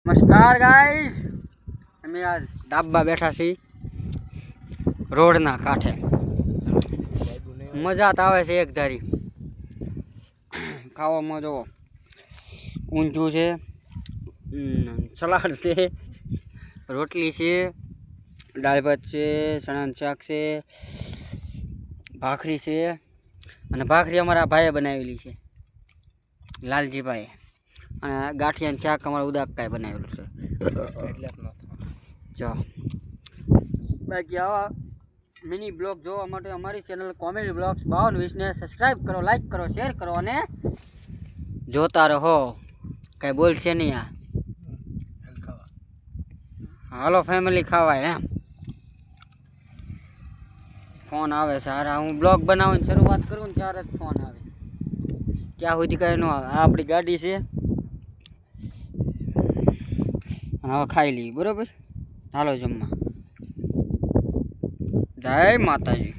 નમસ્કાર ગાઈસ, અમે આ ડાબા બેઠા છીએ રોડના કાંઠે. મજા તો આવે છે એક ધારી. ખાવામાં જો ઊંધું છે, સલાડ છે, રોટલી છે, દાળ ભાત છે, ચણાનું શાક છે, ભાખરી છે. અને ભાખરી અમારા ભાઈએ બનાવેલી છે, લાલજીભાઈએ. અને ગાંઠિયાનું શાક અમારા ઉદાકતાએ બનાવેલું છે. જો બાકી આવા મિની બ્લોગ જોવા માટે અમારી ચેનલ કોમેડી બ્લોગ્સ 5220ને સબસ્ક્રાઈબ કરો, લાઈક કરો, શેર કરો અને જોતા રહો. કાંઈ બોલશે નહીં. આ હાલો ફેમિલી ખાવાય એમ. ફોન આવે છે. અરે હું બ્લોગ બનાવવાની શરૂઆત કરું ને ત્યારે જ ફોન આવે. ત્યાં સુધી કાંઈ ન આવે. આ આપણી ગાડી છે. હવે ખાઈ લઈએ, બરોબર. હાલો જમવા. જય માતાજી.